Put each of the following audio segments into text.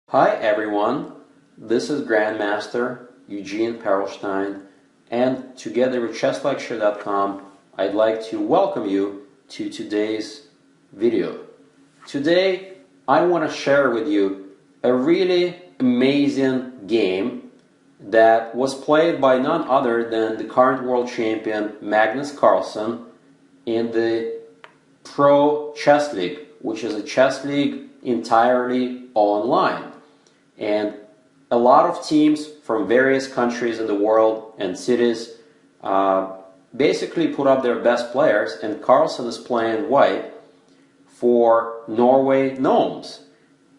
Hi everyone, this is Grandmaster Eugene Perelshteyn, and together with chesslecture.com I'd like to welcome you to today's video. Today I want to share with you a really amazing game that was played by none other than the current world champion Magnus Carlsen in the Pro Chess League, which is a chess league entirely online. And a lot of teams from various countries in the world and cities basically put up their best players, and Carlsen is playing white for Norway Gnomes.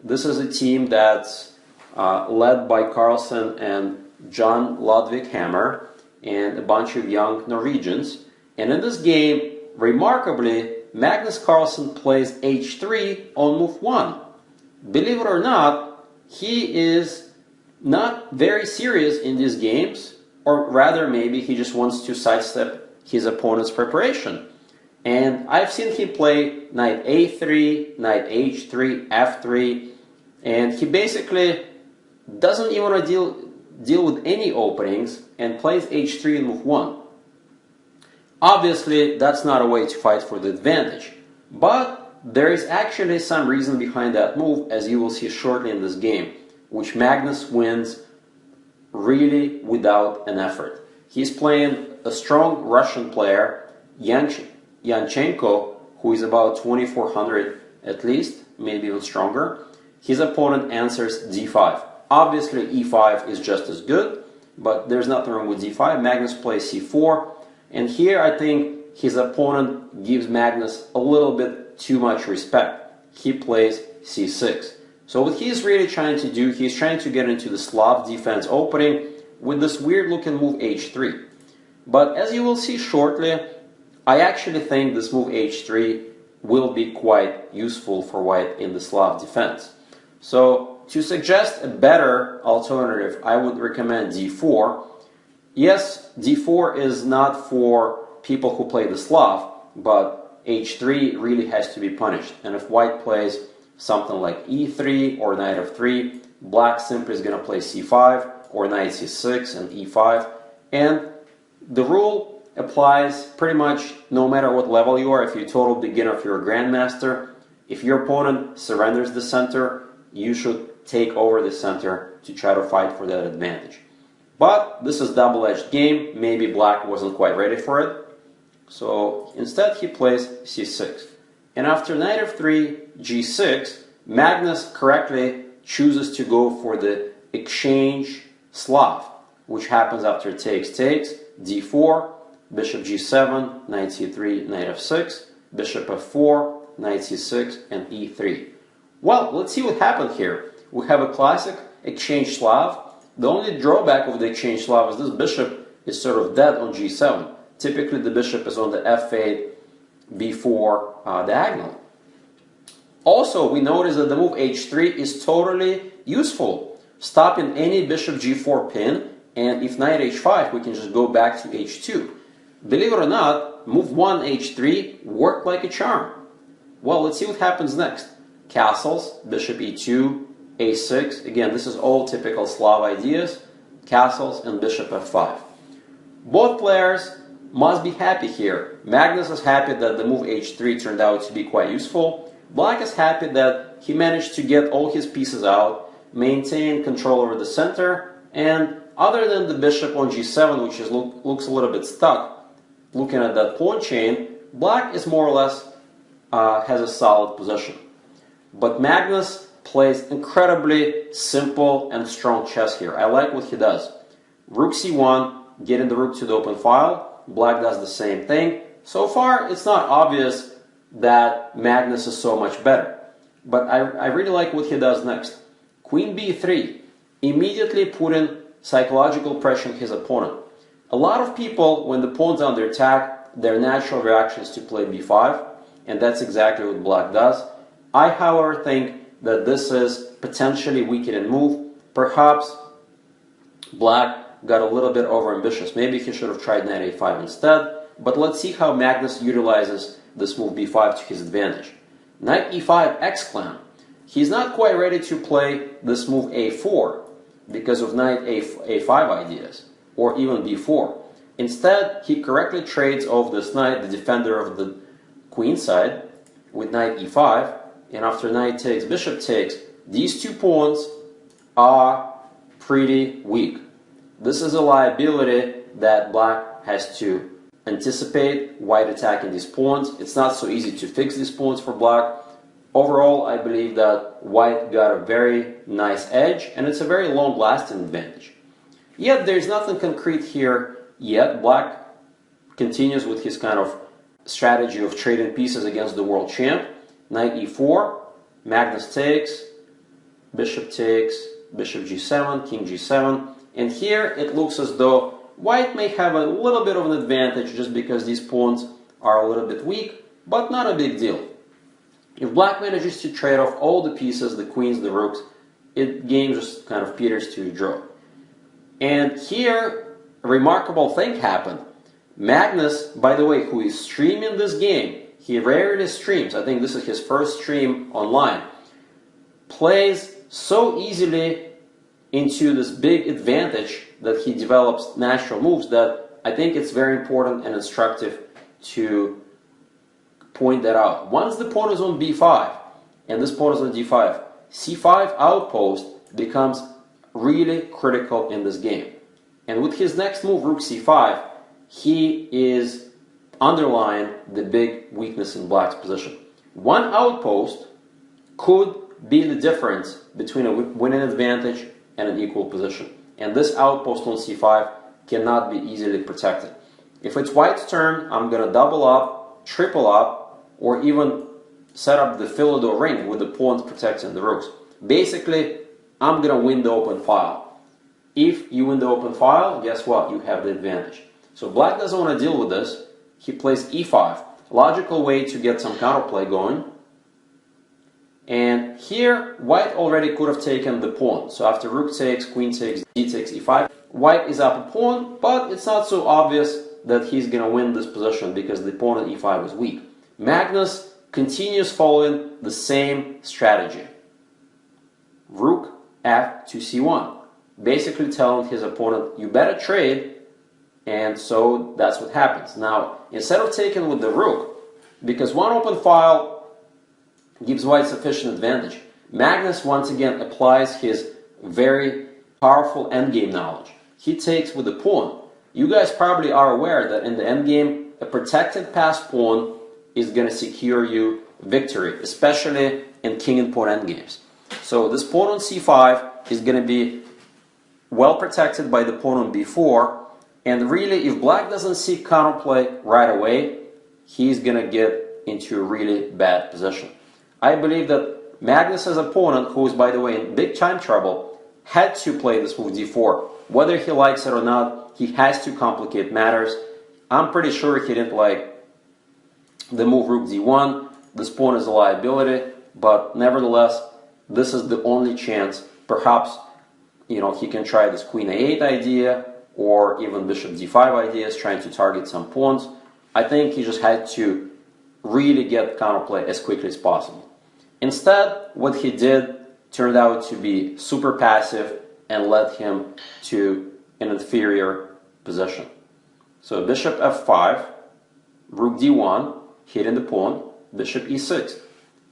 This is a team that's led by Carlsen and John Ludvig Hammer and a bunch of young Norwegians. And in this game, remarkably, Magnus Carlsen plays h3 on move 1. Believe it or not, he is not very serious in these games, or rather maybe he just wants to sidestep his opponent's preparation. And I've seen him play knight a3, knight h3, f3, and he basically doesn't even want to deal with any openings and plays h3 in move 1. Obviously, that's not a way to fight for the advantage, but there is actually some reason behind that move, as you will see shortly in this game, which Magnus wins really without an effort. He's playing a strong Russian player, Yanchenko, who is about 2400 at least, maybe even stronger. His opponent answers d5. Obviously, e5 is just as good, but there's nothing wrong with d5. Magnus plays c4, and here I think his opponent gives Magnus a little bit too much respect. He plays c6. So what he's really trying to do, he's trying to get into the Slav defense opening with this weird looking move h3. But as you will see shortly, I actually think this move h3 will be quite useful for white in the Slav defense. So to suggest a better alternative, I would recommend d4. Yes, d4 is not for people who play the Slav, but h3 really has to be punished. And if white plays something like e3 or knight f3, black simply is going to play c5 or knight c6 and e5. And the rule applies pretty much no matter what level you are. If you're a total beginner, if you're a grandmaster, if your opponent surrenders the center, you should take over the center to try to fight for that advantage. But this is a double-edged game. Maybe black wasn't quite ready for it. So instead he plays c6. And after knight f3, g6, Magnus correctly chooses to go for the exchange Slav, which happens after takes, d4, bishop g7, knight c3, knight f6, bishop f4, knight c6, and e3. Well, let's see what happened here. We have a classic exchange Slav. The only drawback of the exchange Slav is this bishop is sort of dead on g7. Typically the bishop is on the f8, b4 diagonal. Also, we notice that the move h3 is totally useful, stopping any bishop g4 pin, and if knight h5, we can just go back to h2. Believe it or not, move 1 h3 worked like a charm. Well, let's see what happens next. Castles, bishop e2, a6. Again, this is all typical Slav ideas. Castles and bishop f5. Both players must be happy here. Magnus is happy that the move h3 turned out to be quite useful. Black is happy that he managed to get all his pieces out, maintain control over the center, and other than the bishop on g7, which looks a little bit stuck, looking at that pawn chain, black is more or less has a solid position. But Magnus plays incredibly simple and strong chess here. I like what he does. Rook c1, getting the rook to the open file. Black does the same thing. So far, it's not obvious that Magnus is so much better. But I really like what he does next. Queen b3, immediately putting psychological pressure on his opponent. A lot of people, when the pawn's under attack, their natural reaction is to play b5, and that's exactly what black does. I, however, think that this is potentially weakening move. Perhaps black got a little bit overambitious. Maybe he should have tried knight a5 instead. But let's see how Magnus utilizes this move b5 to his advantage. Knight e5 exclam. He's not quite ready to play this move a4 because of knight a5 ideas, or even b4. Instead, he correctly trades off this knight, the defender of the queen side, with knight e5, and after knight takes, bishop takes, these two pawns are pretty weak. This is a liability that black has to anticipate, white attacking these pawns. It's not so easy to fix these pawns for black. Overall, I believe that white got a very nice edge, and it's a very long-lasting advantage. Yet, there's nothing concrete here yet. Black continues with his kind of strategy of trading pieces against the world champ. Knight e4, Magnus takes, bishop takes, bishop g7, king g7, and here it looks as though white may have a little bit of an advantage just because these pawns are a little bit weak, but not a big deal. If black manages to trade off all the pieces, the queens, the rooks, game just kind of peters to a draw. And here, a remarkable thing happened. Magnus, by the way, who is streaming this game, he rarely streams, I think this is his first stream online, plays so easily into this big advantage that he develops natural moves that I think it's very important and instructive to point that out. Once the pawn is on b5 and this pawn is on d5, c5 outpost becomes really critical in this game. And with his next move, rook c5, he is underlying the big weakness in black's position. One outpost could be the difference between a winning advantage and an equal position. And this outpost on c5 cannot be easily protected. If it's white's turn, I'm going to double up, triple up, or even set up the Philidor ring with the pawns protecting the rooks. Basically, I'm going to win the open file. If you win the open file, guess what? You have the advantage. So black doesn't want to deal with this. He plays e5. Logical way to get some counterplay going. And here, white already could have taken the pawn. So after rook takes, queen takes, d takes e5, white is up a pawn, but it's not so obvious that he's going to win this position because the pawn on e5 is weak. Magnus continues following the same strategy. Rook f to c1. Basically telling his opponent, you better trade, and so that's what happens. Now, instead of taking with the rook, because one open file gives white sufficient advantage, Magnus once again applies his very powerful endgame knowledge. He takes with the pawn. You guys probably are aware that in the endgame, a protected passed pawn is going to secure you victory, especially in king and pawn endgames. So this pawn on c5 is going to be well protected by the pawn on b4, and really if black doesn't see counterplay right away, he's going to get into a really bad position. I believe that Magnus's opponent, who is by the way in big time trouble, had to play this move d4. Whether he likes it or not, he has to complicate matters. I'm pretty sure he didn't like the move rook d1. This pawn is a liability, but nevertheless, this is the only chance. Perhaps, he can try this queen a8 idea, or even bishop d5 ideas, trying to target some pawns. I think he just had to really get counterplay as quickly as possible. Instead, what he did turned out to be super passive and led him to an inferior position. So bishop f5, rook d1, hitting the pawn, bishop e6.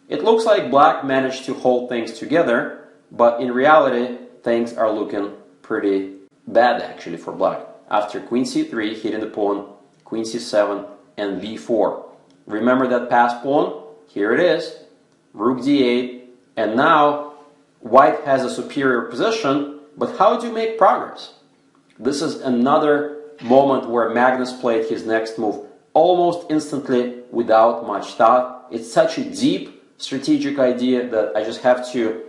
It looks like black managed to hold things together, but in reality, things are looking pretty bad actually for black. After queen c3, hitting the pawn, queen c7, and b4. Remember that passed pawn? Here it is, rook d8, and now white has a superior position, but how do you make progress? This is another moment where Magnus played his next move almost instantly without much thought. It's such a deep strategic idea that I just have to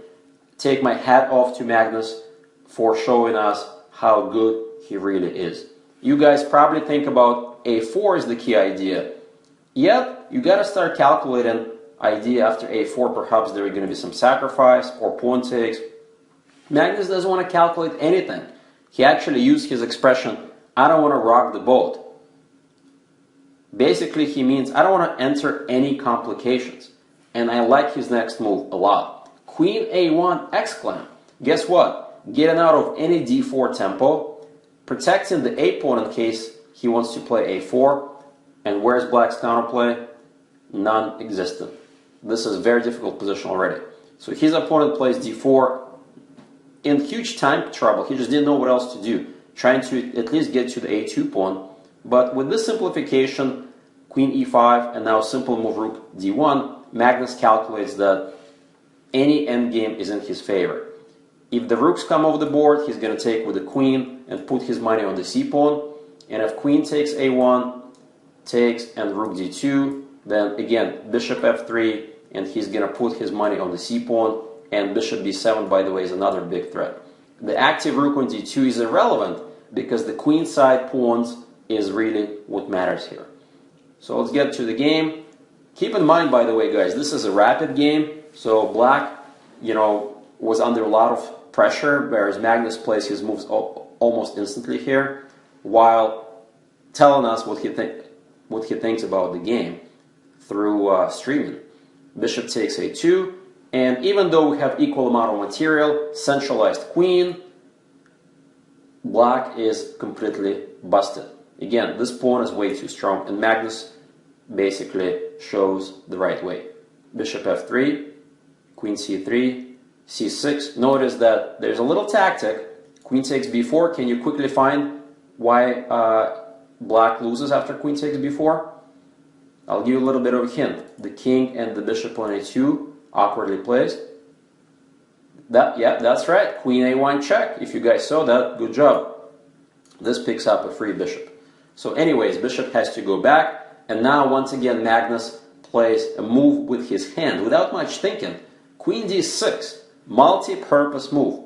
take my hat off to Magnus for showing us how good he really is. You guys probably think about a4 is the key idea. Yet, you got to start calculating idea after a4, perhaps there are going to be some sacrifice or pawn takes. Magnus doesn't want to calculate anything. He actually used his expression, I don't want to rock the boat. Basically, he means I don't want to enter any complications. And I like his next move a lot. Queen A1 exclam. Guess what? Getting out of any D4 tempo, protecting the A pawn in case he wants to play A4. And where's black's counterplay? Non-existent. This is a very difficult position already. So his opponent plays D4 in huge time trouble. He just didn't know what else to do, trying to at least get to the A2 pawn. But with this simplification, Queen E5 and now simple move Rook D1, Magnus calculates that any endgame is in his favor. If the rooks come over the board, he's going to take with the queen and put his money on the C pawn. And if queen takes A1, takes and Rook D2, then again Bishop F3, and he's going to put his money on the C pawn. And Bishop B7, by the way, is another big threat. The active Rook on D2 is irrelevant because the queen side pawns is really what matters here. So let's get to the game. Keep in mind, by the way, guys, this is a rapid game. So black, was under a lot of pressure, whereas Magnus plays his moves almost instantly here, while telling us what he thinks about the game through streaming. Bishop takes A2, and even though we have equal amount of material, centralized queen, black is completely busted. Again, this pawn is way too strong, and Magnus basically shows the right way. Bishop F3, Queen C3, C6. Notice that there's a little tactic. Queen takes B4. Can you quickly find why black loses after Queen takes B4? I'll give you a little bit of a hint. The king and the bishop on A2 awkwardly placed. Yeah, that's right. Queen A1 check. If you guys saw that, good job. This picks up a free bishop. So anyways, bishop has to go back. And now, once again, Magnus plays a move with his hand without much thinking. Queen D6, multi-purpose move.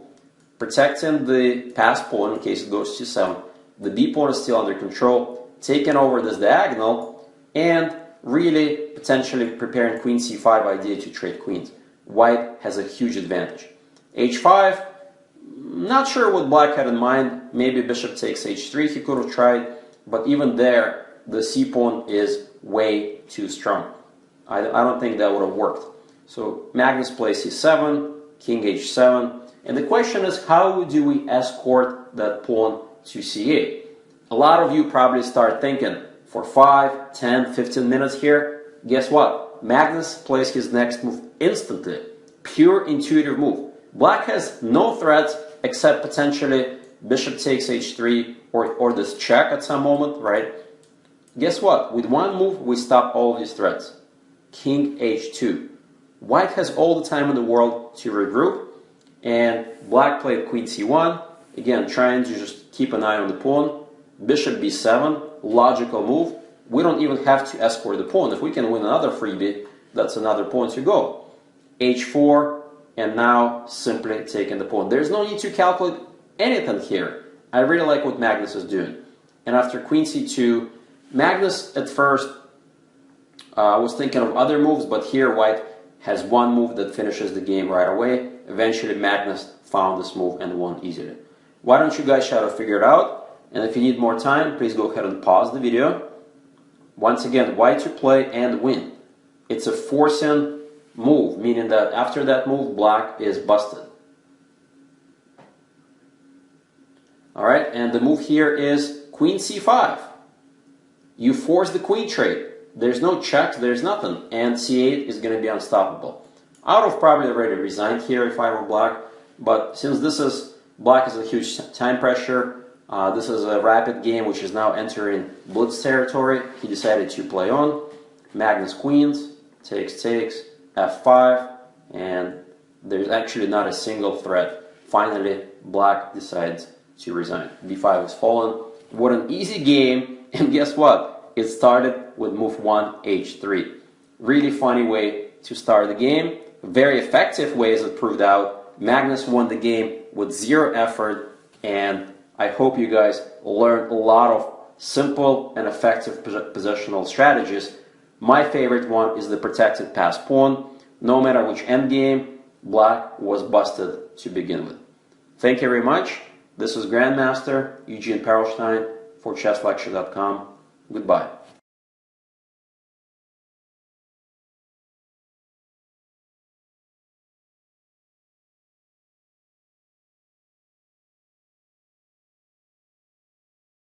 Protecting the pass pawn in case it goes to C7. The B pawn is still under control. Taking over this diagonal. And really potentially preparing Queen C5 idea to trade queens. White has a huge advantage. H5, not sure what black had in mind. Maybe bishop takes H3 he could have tried. But even there, the C pawn is way too strong. I don't think that would have worked. So Magnus plays C7, King H7, and the question is, how do we escort that pawn to C8? A lot of you probably start thinking, for 5, 10, 15 minutes here, guess what? Magnus plays his next move instantly. Pure intuitive move. Black has no threats except potentially bishop takes H3 or this check at some moment, right? Guess what? With one move, we stop all these threats. King H2. White has all the time in the world to regroup, and black played Queen C1, again trying to just keep an eye on the pawn. Bishop B7, logical move. We don't even have to escort the pawn. If we can win another freebie, that's another pawn to go. H4, and now simply taking the pawn. There's no need to calculate anything here. I really like what Magnus is doing. And after Queen C2, Magnus at first was thinking of other moves, but here White has one move that finishes the game right away. Eventually Magnus found this move and won easily. Why don't you guys try to figure it out? And if you need more time, please go ahead and pause the video. Once again, White to play and win. It's a forcing move, meaning that after that move, black is busted. Alright, and the move here is Queen C5. You force the queen trade. There's no checks, there's nothing, and C8 is going to be unstoppable. I would have probably already resigned here if I were black, but since black is a huge time pressure, this is a rapid game which is now entering blitz territory, he decided to play on. Magnus queens, takes, F5, and there's actually not a single threat. Finally, black decides to resign. B5 is fallen. What an easy game, and guess what? It started with move 1, H3. Really funny way to start the game. Very effective way as it proved out. Magnus won the game with zero effort, and I hope you guys learned a lot of simple and effective positional strategies. My favorite one is the protected pass pawn. No matter which endgame, black was busted to begin with. Thank you very much. This is Grandmaster Eugene Perelshteyn for chesslecture.com. Goodbye.